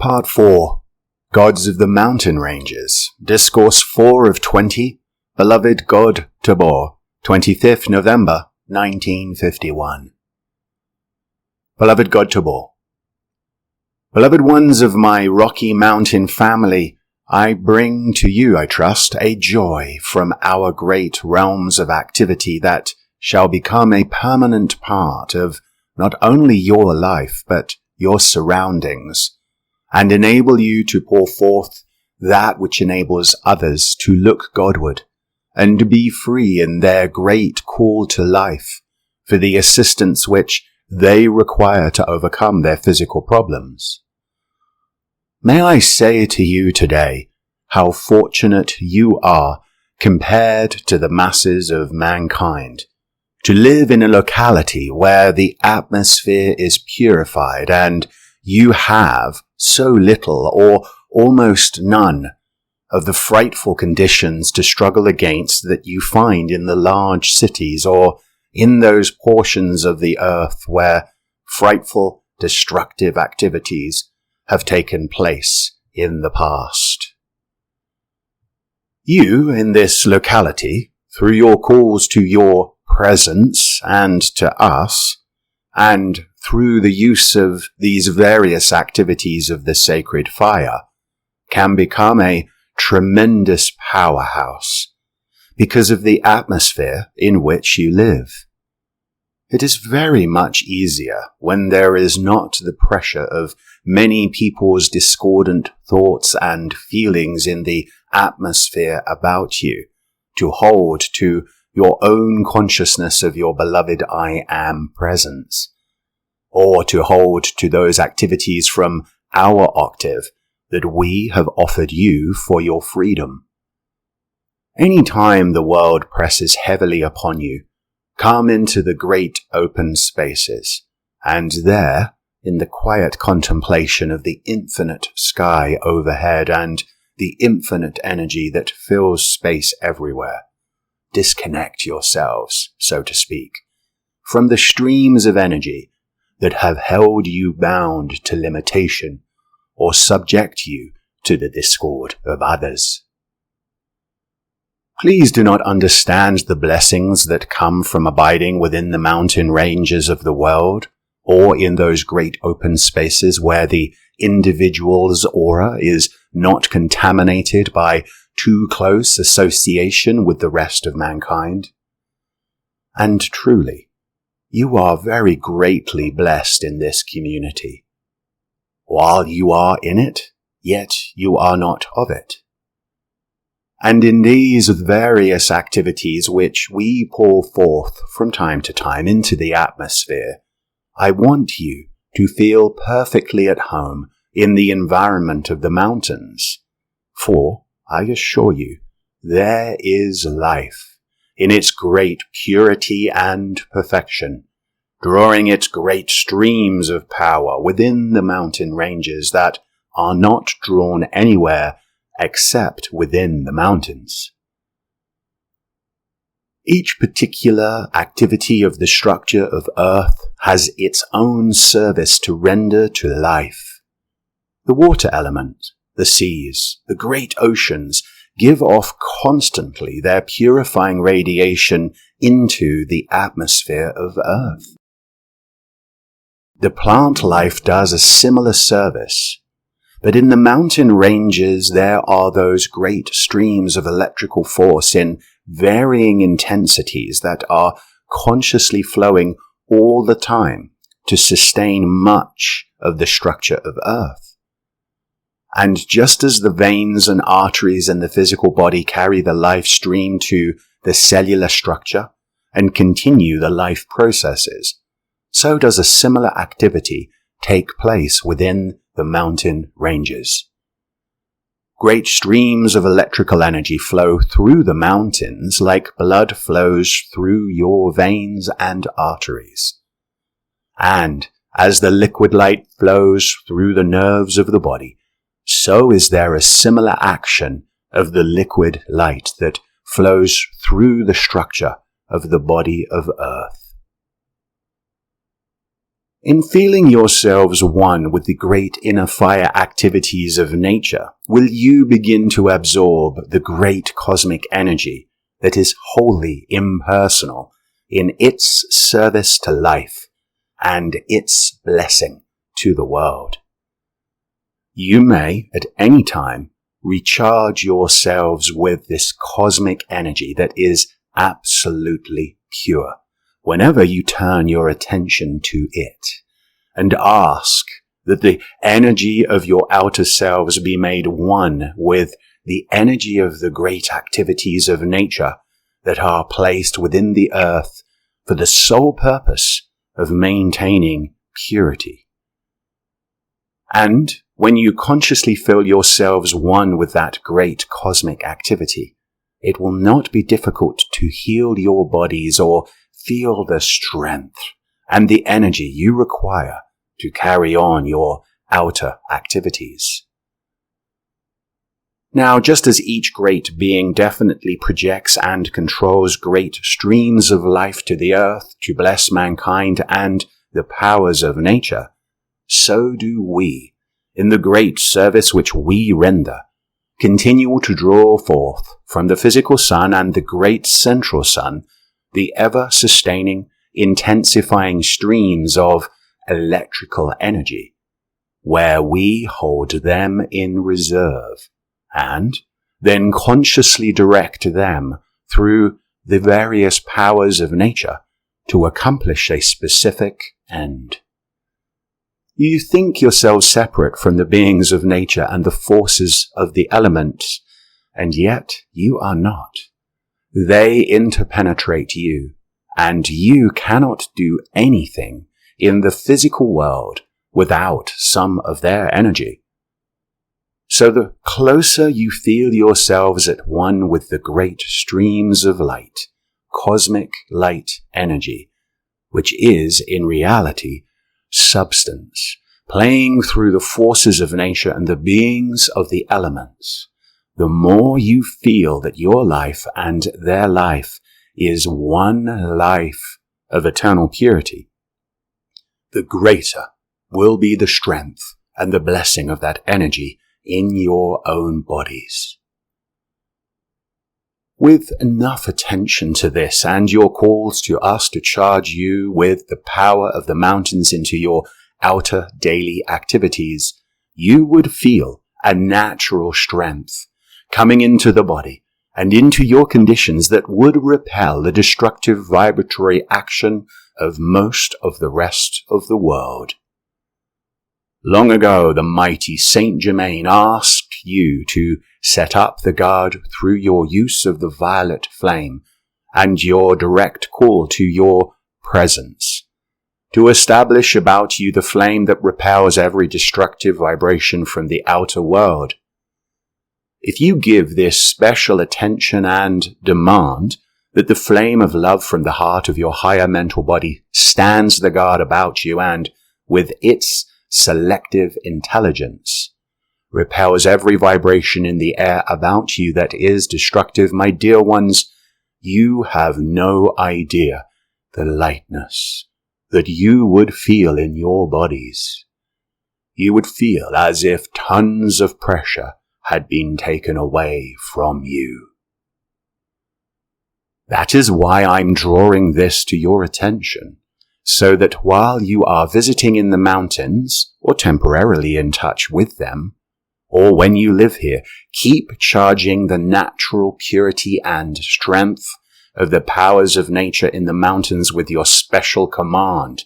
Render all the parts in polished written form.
Part 4. Gods of the Mountain Ranges. Discourse 4 of 20. Beloved God Tabor. 25th November, 1951. Beloved God Tabor. Beloved ones of my Rocky Mountain family, I bring to you, I trust, a joy from our great realms of activity that shall become a permanent part of not only your life, but your surroundings, and enable you to pour forth that which enables others to look Godward, and be free in their great call to life for the assistance which they require to overcome their physical problems. May I say to you today how fortunate you are compared to the masses of mankind to live in a locality where the atmosphere is purified and you have so little or almost none of the frightful conditions to struggle against that you find in the large cities or in those portions of the earth where frightful, destructive activities have taken place in the past. You, in this locality, through your calls to your presence and to us, and through the use of these various activities of the sacred fire, can become a tremendous powerhouse because of the atmosphere in which you live. It is very much easier when there is not the pressure of many people's discordant thoughts and feelings in the atmosphere about you to hold to your own consciousness of your beloved I Am presence, or to hold to those activities from our octave that we have offered you for your freedom. Any time the world presses heavily upon you, come into the great open spaces, and there, in the quiet contemplation of the infinite sky overhead and the infinite energy that fills space everywhere, disconnect yourselves, so to speak, from the streams of energy that have held you bound to limitation or subject you to the discord of others. Please do not understand the blessings that come from abiding within the mountain ranges of the world, or in those great open spaces where the individual's aura is not contaminated by too close association with the rest of mankind. And truly, you are very greatly blessed in this community. While you are in it, yet you are not of it. And in these various activities which we pour forth from time to time into the atmosphere, I want you to feel perfectly at home in the environment of the mountains. For, I assure you, there is life in its great purity and perfection, drawing its great streams of power within the mountain ranges that are not drawn anywhere except within the mountains. Each particular activity of the structure of earth has its own service to render to life. The water element, the seas, the great oceans give off constantly their purifying radiation into the atmosphere of earth. The plant life does a similar service, but in the mountain ranges there are those great streams of electrical force in varying intensities that are consciously flowing all the time to sustain much of the structure of earth. And just as the veins and arteries in the physical body carry the life stream to the cellular structure and continue the life processes, so does a similar activity take place within the mountain ranges. Great streams of electrical energy flow through the mountains like blood flows through your veins and arteries. And as the liquid light flows through the nerves of the body, so is there a similar action of the liquid light that flows through the structure of the body of earth. In feeling yourselves one with the great inner fire activities of nature, will you begin to absorb the great cosmic energy that is wholly impersonal in its service to life and its blessing to the world. You may, at any time, recharge yourselves with this cosmic energy that is absolutely pure whenever you turn your attention to it, and ask that the energy of your outer selves be made one with the energy of the great activities of nature that are placed within the earth for the sole purpose of maintaining purity. And when you consciously feel yourselves one with that great cosmic activity, it will not be difficult to heal your bodies or feel the strength and the energy you require to carry on your outer activities. Now, just as each great being definitely projects and controls great streams of life to the earth to bless mankind and the powers of nature, so do we, in the great service which we render, continue to draw forth from the physical sun and the great central sun the ever-sustaining, intensifying streams of electrical energy, where we hold them in reserve, and then consciously direct them through the various powers of nature to accomplish a specific end. You think yourselves separate from the beings of nature and the forces of the elements, and yet you are not. They interpenetrate you, and you cannot do anything in the physical world without some of their energy. So the closer you feel yourselves at one with the great streams of light, cosmic light energy, which is in reality substance, playing through the forces of nature and the beings of the elements, the more you feel that your life and their life is one life of eternal purity, the greater will be the strength and the blessing of that energy in your own bodies. With enough attention to this and your calls to us to charge you with the power of the mountains into your outer daily activities, you would feel a natural strength coming into the body and into your conditions that would repel the destructive vibratory action of most of the rest of the world. Long ago, the mighty Saint Germain asked you to set up the guard through your use of the violet flame and your direct call to your presence, to establish about you the flame that repels every destructive vibration from the outer world. If you give this special attention and demand that the flame of love from the heart of your higher mental body stands the guard about you and, with its selective intelligence, repels every vibration in the air about you that is destructive, my dear ones, you have no idea the lightness that you would feel in your bodies. You would feel as if tons of pressure had been taken away from you. That is why I'm drawing this to your attention, so that while you are visiting in the mountains, or temporarily in touch with them, or when you live here, keep charging the natural purity and strength of the powers of nature in the mountains with your special command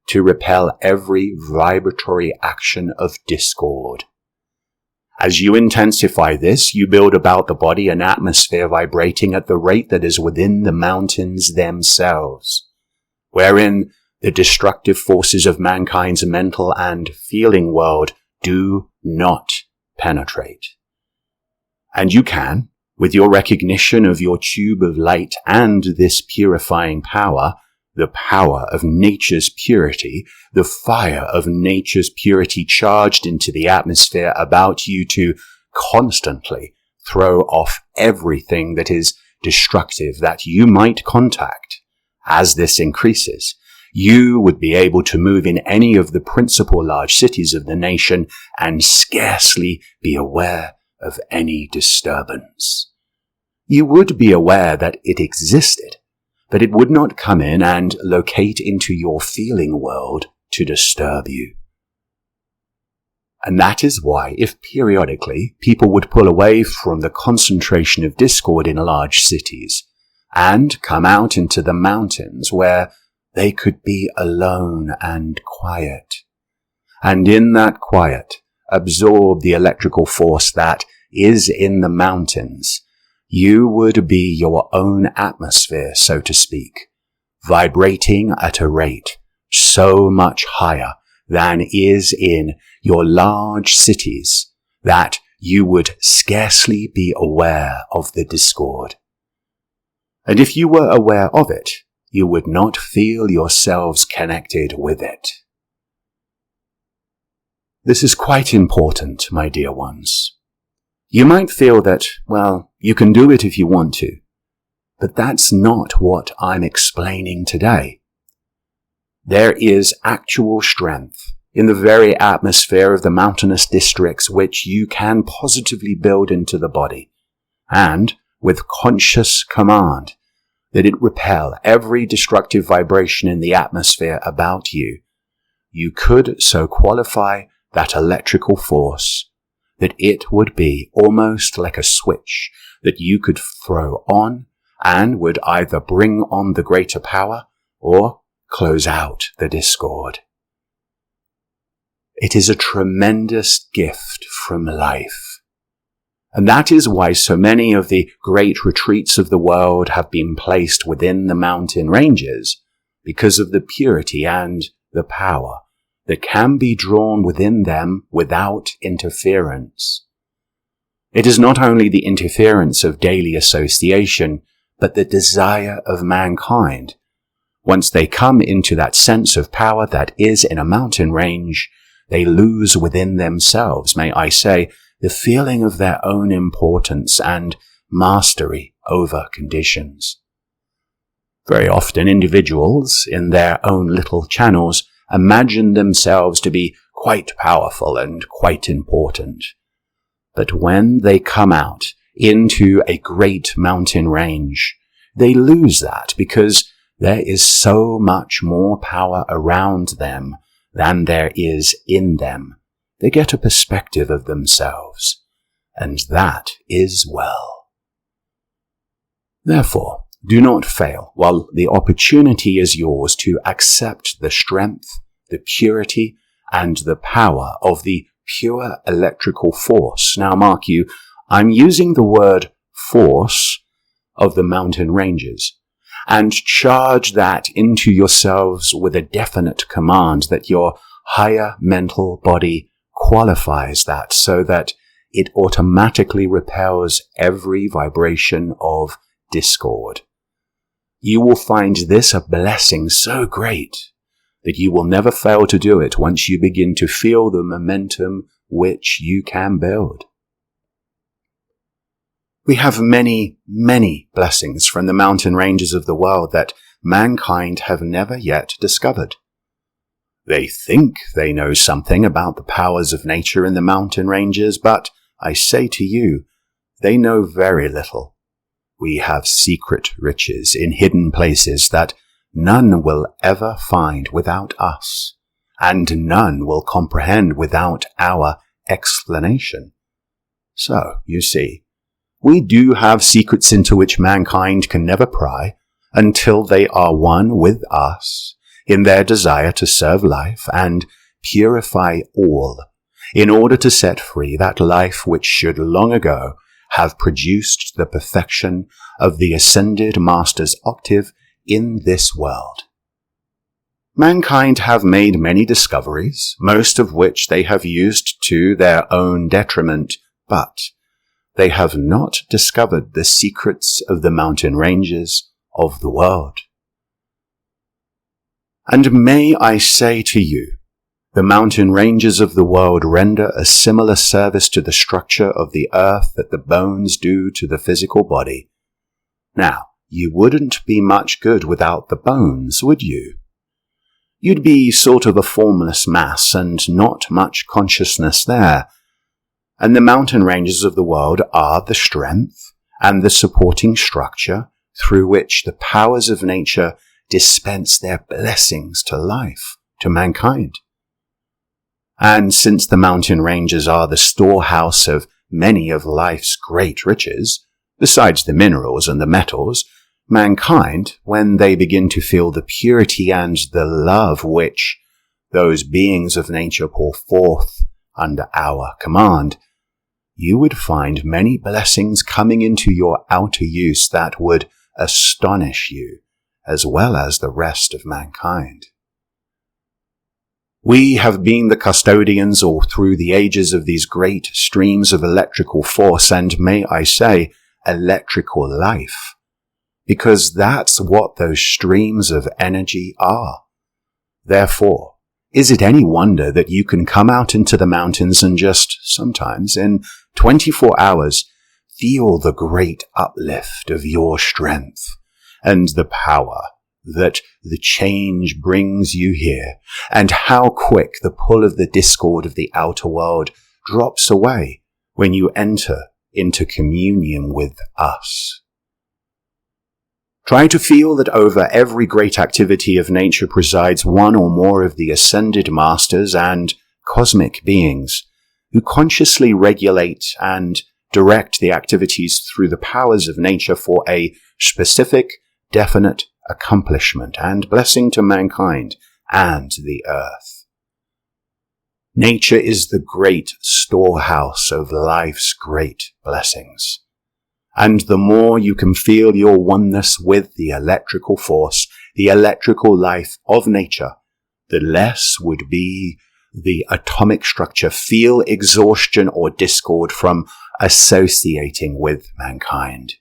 to repel every vibratory action of discord. As you intensify this, you build about the body an atmosphere vibrating at the rate that is within the mountains themselves, wherein the destructive forces of mankind's mental and feeling world do not penetrate. And you can, with your recognition of your tube of light and this purifying power, the power of nature's purity, the fire of nature's purity charged into the atmosphere about you to constantly throw off everything that is destructive that you might contact. As this increases, You would be able to move in any of the principal large cities of the nation and scarcely be aware of any disturbance. You would be aware that it existed, but it would not come in and locate into your feeling world to disturb you. And that is why, if periodically people would pull away from the concentration of discord in large cities and come out into the mountains where they could be alone and quiet, and in that quiet absorb the electrical force that is in the mountains, you would be your own atmosphere, so to speak, vibrating at a rate so much higher than is in your large cities that you would scarcely be aware of the discord. And if you were aware of it, you would not feel yourselves connected with it. This is quite important, my dear ones. You might feel that, well, you can do it if you want to, but that's not what I'm explaining today. There is actual strength in the very atmosphere of the mountainous districts which you can positively build into the body, and with conscious command that it repel every destructive vibration in the atmosphere about you, you could so qualify that electrical force that it would be almost like a switch that you could throw on and would either bring on the greater power or close out the discord. It is a tremendous gift from life. And that is why so many of the great retreats of the world have been placed within the mountain ranges, because of the purity and the power that can be drawn within them without interference. It is not only the interference of daily association, but the desire of mankind. Once they come into that sense of power that is in a mountain range, they lose within themselves, may I say, the feeling of their own importance and mastery over conditions. Very often individuals, in their own little channels, imagine themselves to be quite powerful and quite important. But when they come out into a great mountain range, they lose that because there is so much more power around them than there is in them. They get a perspective of themselves, and that is well. Therefore, do not fail while the opportunity is yours to accept the strength, the purity, and the power of the pure electrical force. Now mark you, I'm using the word force of the mountain ranges, and charge that into yourselves with a definite command that your higher mental body qualifies that so that it automatically repels every vibration of discord. You will find this a blessing so great that you will never fail to do it once you begin to feel the momentum which you can build. We have many, many blessings from the mountain ranges of the world that mankind have never yet discovered. They think they know something about the powers of nature in the mountain ranges, but I say to you, they know very little. We have secret riches in hidden places that none will ever find without us, and none will comprehend without our explanation. So, you see, we do have secrets into which mankind can never pry until they are one with us in their desire to serve life and purify all, in order to set free that life which should long ago have produced the perfection of the ascended Master's octave in this world. Mankind have made many discoveries, most of which they have used to their own detriment, but they have not discovered the secrets of the mountain ranges of the world. And may I say to you, the mountain ranges of the world render a similar service to the structure of the earth that the bones do to the physical body. Now, you wouldn't be much good without the bones, would you? you'd be sort of a formless mass and not much consciousness there. And the mountain ranges of the world are the strength and the supporting structure through which the powers of nature dispense their blessings to life, to mankind. And since the mountain ranges are the storehouse of many of life's great riches, besides the minerals and the metals, mankind, when they begin to feel the purity and the love which those beings of nature pour forth under our command, you would find many blessings coming into your outer use that would astonish you, as well as the rest of mankind. We have been the custodians all through the ages of these great streams of electrical force, and may I say, electrical life, because that's what those streams of energy are. Therefore, is it any wonder that you can come out into the mountains and just, sometimes, in 24 hours, feel the great uplift of your strength and the power that the change brings you here, and how quick the pull of the discord of the outer world drops away when you enter into communion with us. Try to feel that over every great activity of nature presides one or more of the ascended masters and cosmic beings who consciously regulate and direct the activities through the powers of nature for a specific, definite accomplishment and blessing to mankind and the earth. Nature is the great storehouse of life's great blessings. And the more you can feel your oneness with the electrical force, the electrical life of nature, the less would be the atomic structure feel exhaustion or discord from associating with mankind.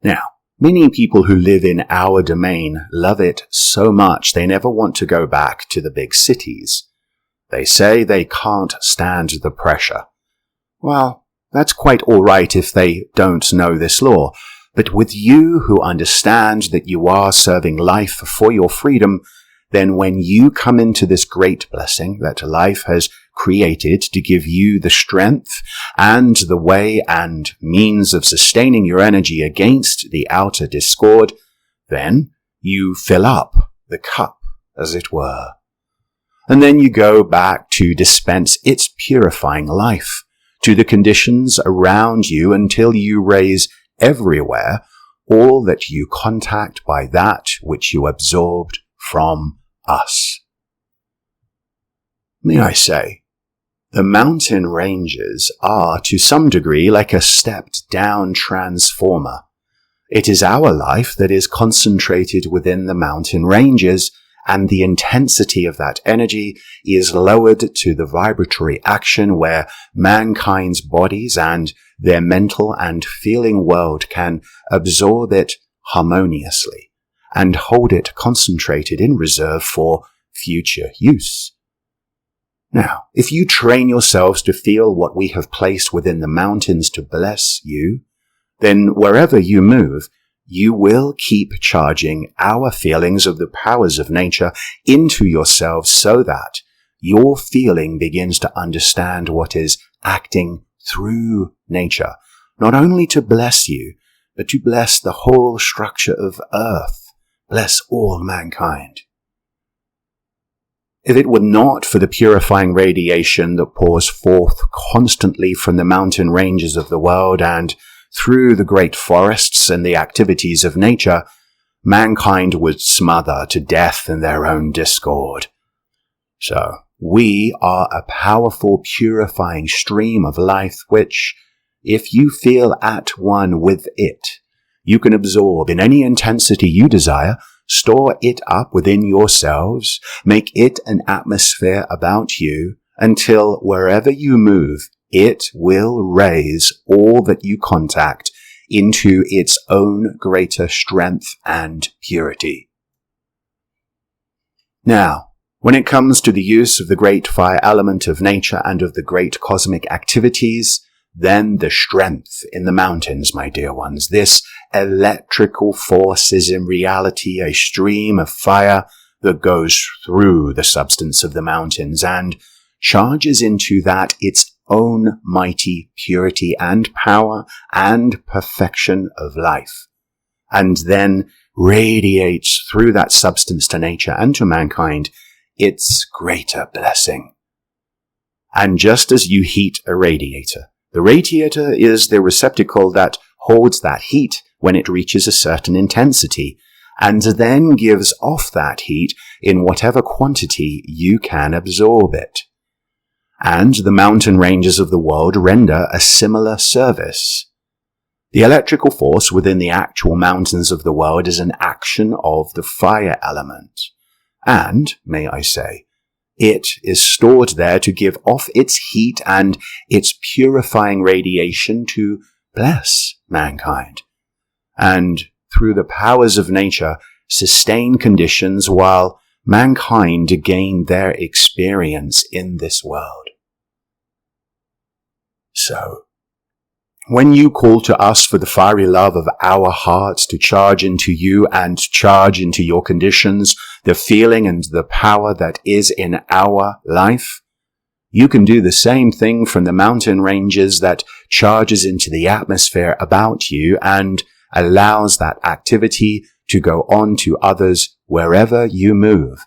Now, many people who live in our domain love it so much they never want to go back to the big cities. They say they can't stand the pressure. Well, that's quite all right if they don't know this law, but with you who understand that you are serving life for your freedom, then when you come into this great blessing that life has created to give you the strength and the way and means of sustaining your energy against the outer discord, then you fill up the cup, as it were. And then you go back to dispense its purifying life to the conditions around you until you raise everywhere all that you contact by that which you absorbed from us. May I say, the mountain ranges are to some degree like a stepped-down transformer. It is our life that is concentrated within the mountain ranges, and the intensity of that energy is lowered to the vibratory action where mankind's bodies and their mental and feeling world can absorb it harmoniously and hold it concentrated in reserve for future use. Now, if you train yourselves to feel what we have placed within the mountains to bless you, then wherever you move, you will keep charging our feelings of the powers of nature into yourselves so that your feeling begins to understand what is acting through nature, not only to bless you, but to bless the whole structure of earth, bless all mankind. If it were not for the purifying radiation that pours forth constantly from the mountain ranges of the world and through the great forests and the activities of nature, mankind would smother to death in their own discord. So, we are a powerful purifying stream of life which, if you feel at one with it, you can absorb in any intensity you desire, store it up within yourselves, make it an atmosphere about you, until wherever you move, it will raise all that you contact into its own greater strength and purity. Now, when it comes to the use of the great fire element of nature and of the great cosmic activities, then the strength in the mountains, my dear ones, this electrical force is in reality a stream of fire that goes through the substance of the mountains and charges into that its own mighty purity and power and perfection of life, and then radiates through that substance to nature and to mankind its greater blessing. And just as you heat a radiator, the radiator is the receptacle that holds that heat when it reaches a certain intensity, and then gives off that heat in whatever quantity you can absorb it. And the mountain ranges of the world render a similar service. The electrical force within the actual mountains of the world is an action of the fire element, and, may I say, it is stored there to give off its heat and its purifying radiation to bless mankind, and through the powers of nature sustain conditions while mankind gain their experience in this world. So, when you call to us for the fiery love of our hearts to charge into you and charge into your conditions the feeling and the power that is in our life, you can do the same thing from the mountain ranges that charges into the atmosphere about you and allows that activity to go on to others wherever you move,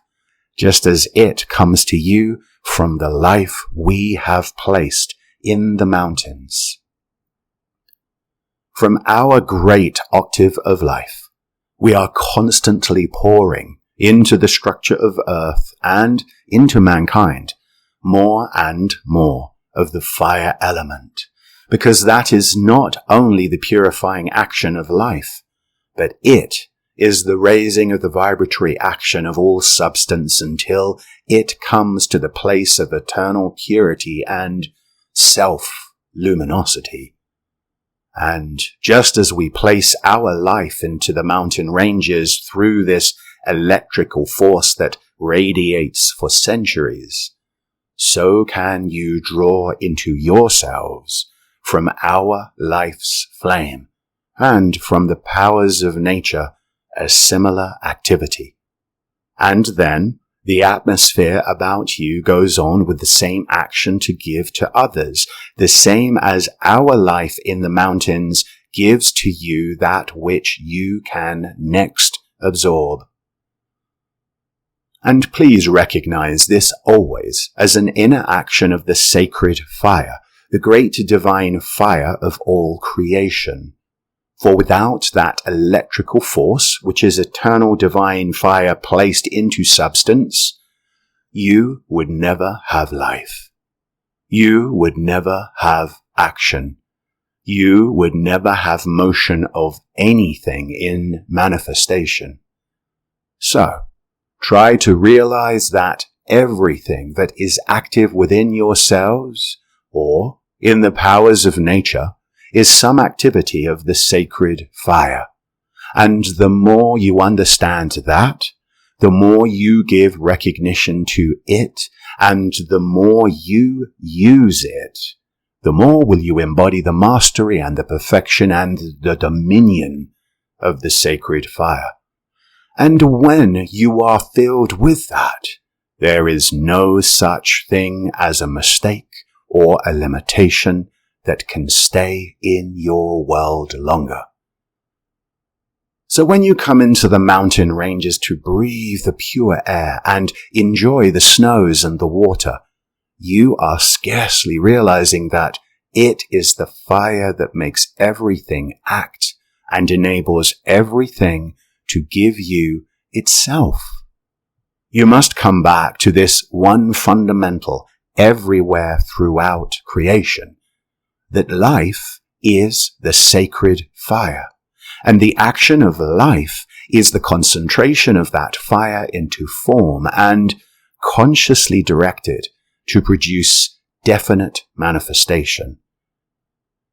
just as it comes to you from the life we have placed in the mountains. From our great octave of life, we are constantly pouring into the structure of earth and into mankind more and more of the fire element, because that is not only the purifying action of life, but it is the raising of the vibratory action of all substance until it comes to the place of eternal purity and self-luminosity. And just as we place our life into the mountain ranges through this electrical force that radiates for centuries, so can you draw into yourselves from our life's flame and from the powers of nature a similar activity. And then the atmosphere about you goes on with the same action to give to others, the same as our life in the mountains gives to you that which you can next absorb. And please recognize this always as an inner action of the sacred fire, the great divine fire of all creation. For without that electrical force, which is eternal divine fire placed into substance, you would never have life. You would never have action. You would never have motion of anything in manifestation. So, try to realize that everything that is active within yourselves or in the powers of nature is some activity of the sacred fire. And the more you understand that, the more you give recognition to it, and the more you use it, the more will you embody the mastery and the perfection and the dominion of the sacred fire. And when you are filled with that, there is no such thing as a mistake or a limitation that can stay in your world longer. So when you come into the mountain ranges to breathe the pure air and enjoy the snows and the water, you are scarcely realizing that it is the fire that makes everything act and enables everything to give you itself. You must come back to this one fundamental everywhere throughout creation, that life is the sacred fire, and the action of life is the concentration of that fire into form and consciously directed to produce definite manifestation.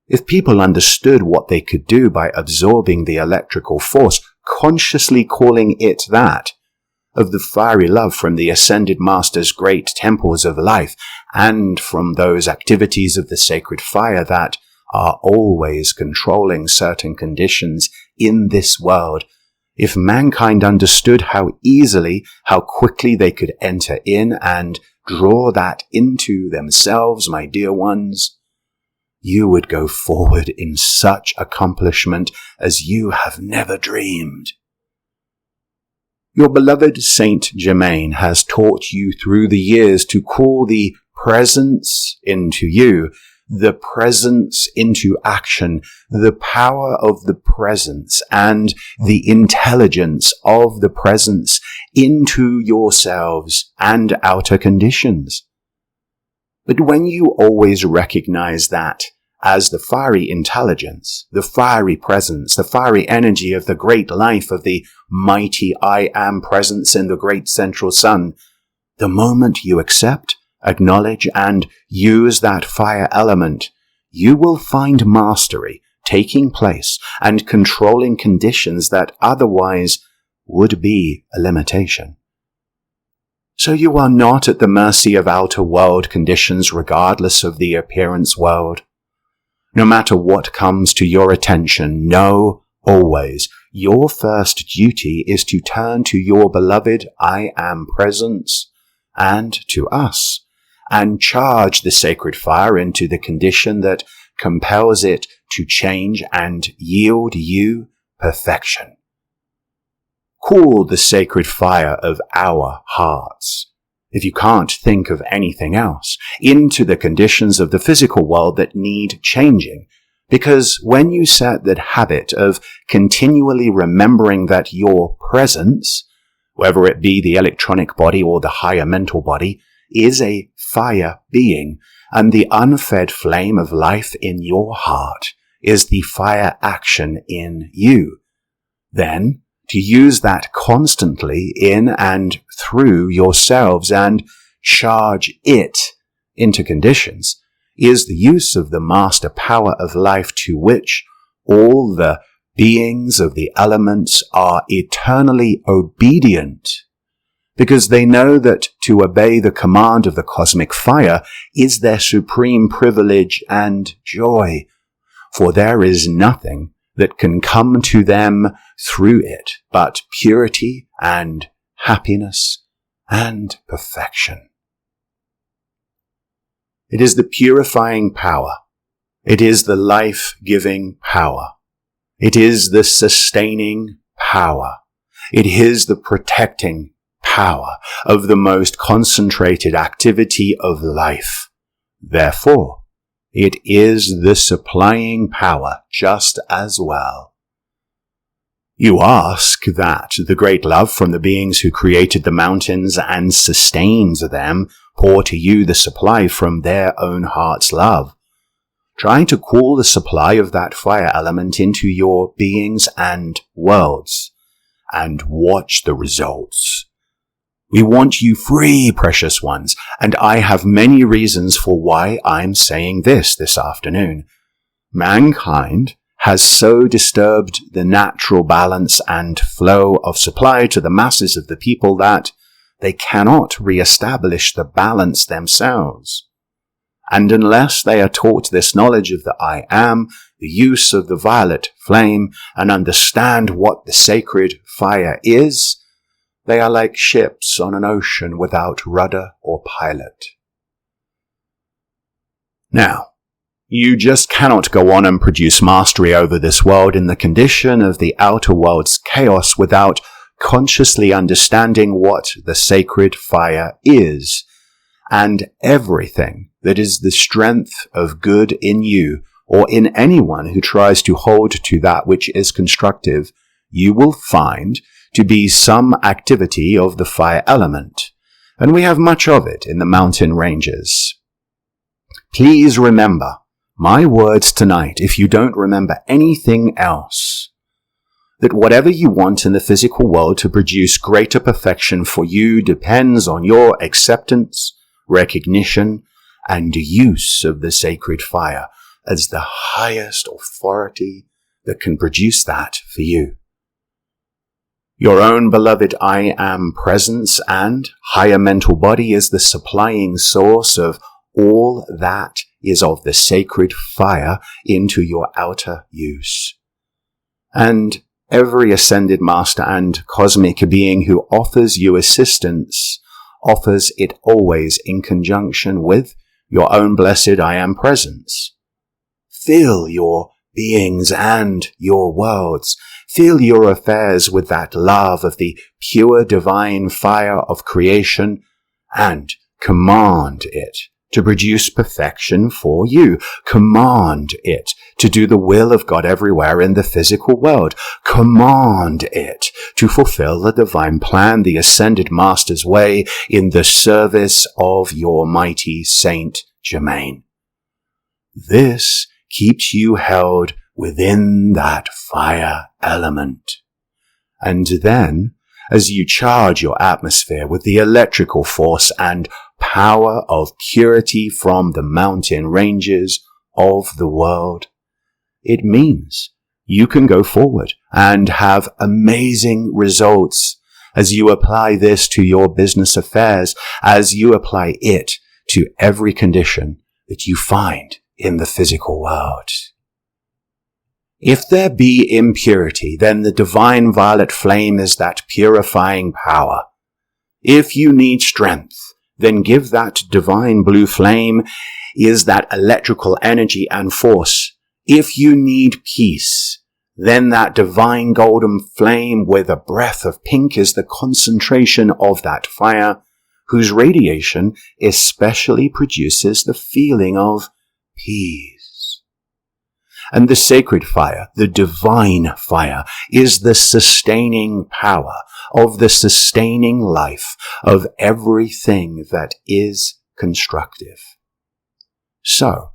If people understood what they could do by absorbing the electrical force, consciously calling it that, of the fiery love from the ascended master's great temples of life, and from those activities of the sacred fire that are always controlling certain conditions in this world, if mankind understood how easily, how quickly they could enter in and draw that into themselves, my dear ones, you would go forward in such accomplishment as you have never dreamed. Your beloved Saint Germain has taught you through the years to call the presence into you, the presence into action, the power of the presence and the intelligence of the presence into yourselves and outer conditions. But when you always recognize that as the fiery intelligence, the fiery presence, the fiery energy of the great life of the mighty I Am presence in the great central sun, the moment you accept, acknowledge, and use that fire element, you will find mastery taking place and controlling conditions that otherwise would be a limitation. So you are not at the mercy of outer world conditions regardless of the appearance world. No matter what comes to your attention, know always your first duty is to turn to your beloved I Am presence and to us, and charge the sacred fire into the condition that compels it to change and yield you perfection. Cool the sacred fire of our hearts, if you can't think of anything else, into the conditions of the physical world that need changing, because when you set that habit of continually remembering that your presence, whether it be the electronic body or the higher mental body, is a fire being, and the unfed flame of life in your heart is the fire action in you, then to use that constantly in and through yourselves and charge it into conditions is the use of the master power of life to which all the beings of the elements are eternally obedient, because they know that to obey the command of the cosmic fire is their supreme privilege and joy, for there is nothing that can come to them through it but purity and happiness and perfection. It is the purifying power. It is the life-giving power. It is the sustaining power. It is the protecting power of the most concentrated activity of life. Therefore, it is the supplying power just as well. You ask that the great love from the beings who created the mountains and sustains them pour to you the supply from their own heart's love, trying to cool the supply of that fire element into your beings and worlds, and watch the results. We want you free, precious ones, and I have many reasons for why I'm saying this afternoon. Mankind has so disturbed the natural balance and flow of supply to the masses of the people that they cannot re-establish the balance themselves. And unless they are taught this knowledge of the I Am, the use of the violet flame, and understand what the sacred fire is, they are like ships on an ocean without rudder or pilot. Now, you just cannot go on and produce mastery over this world in the condition of the outer world's chaos without consciously understanding what the sacred fire is, and everything that is the strength of good in you or in anyone who tries to hold to that which is constructive, you will find to be some activity of the fire element, and we have much of it in the mountain ranges. Please remember my words tonight, if you don't remember anything else, that whatever you want in the physical world to produce greater perfection for you depends on your acceptance, recognition, and use of the sacred fire as the highest authority that can produce that for you. Your own beloved I Am presence and higher mental body is the supplying source of all that is of the sacred fire into your outer use. And every ascended master and cosmic being who offers you assistance offers it always in conjunction with your own blessed I am presence. Fill your beings and your worlds. Fill your affairs with that love of the pure divine fire of creation and command it to produce perfection for you. Command it to do the will of God everywhere in the physical world. Command it to fulfill the divine plan, the ascended master's way in the service of your mighty Saint Germain. This keeps you held within that fire element. And then, as you charge your atmosphere with the electrical force and power of purity from the mountain ranges of the world, it means you can go forward and have amazing results as you apply this to your business affairs, as you apply it to every condition that you find in the physical world. If there be impurity, then the divine violet flame is that purifying power. If you need strength, then give that divine blue flame is that electrical energy and force. If you need peace, then that divine golden flame with a breath of pink is the concentration of that fire, whose radiation especially produces the feeling of peace. And the sacred fire, the divine fire, is the sustaining power of the sustaining life of everything that is constructive. So,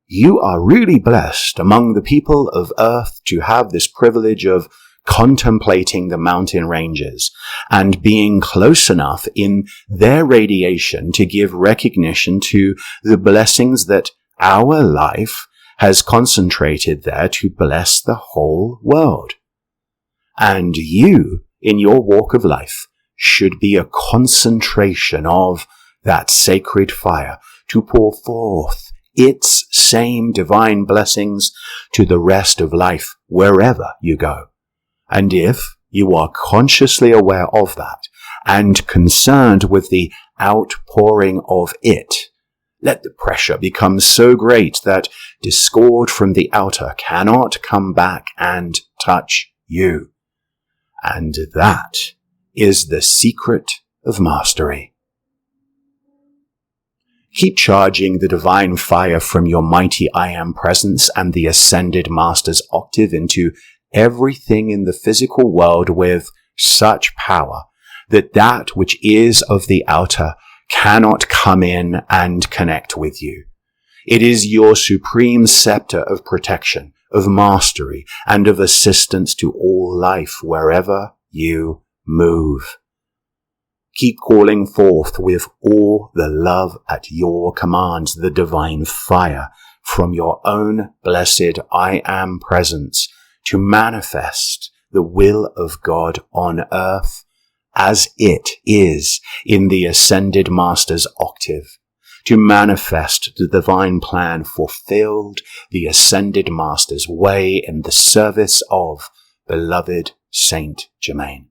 you are really blessed among the people of Earth to have this privilege of contemplating the mountain ranges and being close enough in their radiation to give recognition to the blessings that our life has concentrated there to bless the whole world. And you, in your walk of life, should be a concentration of that sacred fire to pour forth its same divine blessings to the rest of life wherever you go. And if you are consciously aware of that and concerned with the outpouring of it, let the pressure become so great that discord from the outer cannot come back and touch you. And that is the secret of mastery. Keep charging the divine fire from your mighty I Am presence and the ascended master's octave into everything in the physical world with such power that that which is of the outer cannot come in and connect with you. It is your supreme scepter of protection, of mastery, and of assistance to all life wherever you move. Keep calling forth with all the love at your command the divine fire from your own blessed I Am presence to manifest the will of God on earth as it is in the ascended master's octave, to manifest the divine plan fulfilled the ascended master's way in the service of beloved Saint Germain.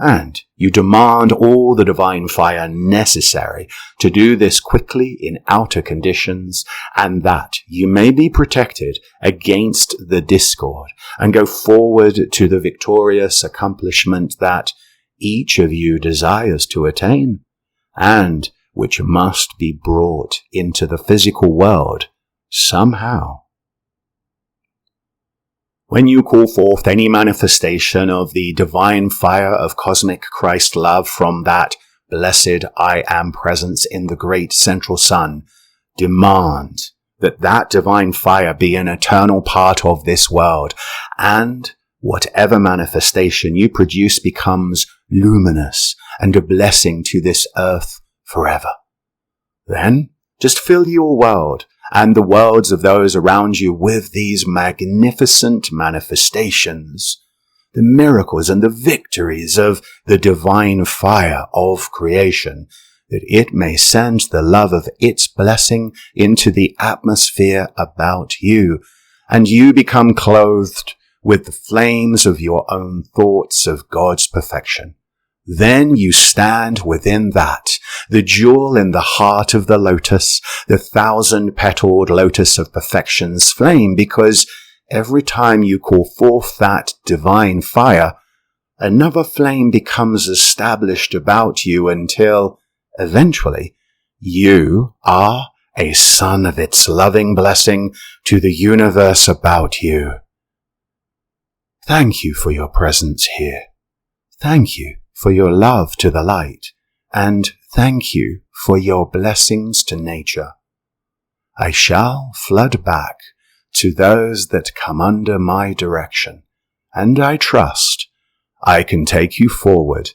And you demand all the divine fire necessary to do this quickly in outer conditions, and that you may be protected against the discord and go forward to the victorious accomplishment that each of you desires to attain, and which must be brought into the physical world somehow. When you call forth any manifestation of the divine fire of cosmic Christ love from that blessed I Am presence in the great central sun, demand that that divine fire be an eternal part of this world, and whatever manifestation you produce becomes luminous and a blessing to this earth forever. Then just fill your world and the worlds of those around you with these magnificent manifestations, the miracles and the victories of the divine fire of creation that it may send the love of its blessing into the atmosphere about you, and you become clothed with the flames of your own thoughts of God's perfection. Then you stand within that, the jewel in the heart of the lotus, the 1,000-petaled lotus of perfection's flame, because every time you call forth that divine fire, another flame becomes established about you until, eventually, you are a son of its loving blessing to the universe about you. Thank you for your presence here. Thank you for your love to the light, and thank you for your blessings to nature. I shall flood back to those that come under my direction, and I trust I can take you forward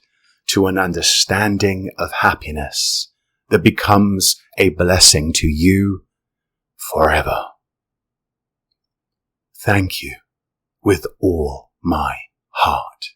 to an understanding of happiness that becomes a blessing to you forever. Thank you with all my heart.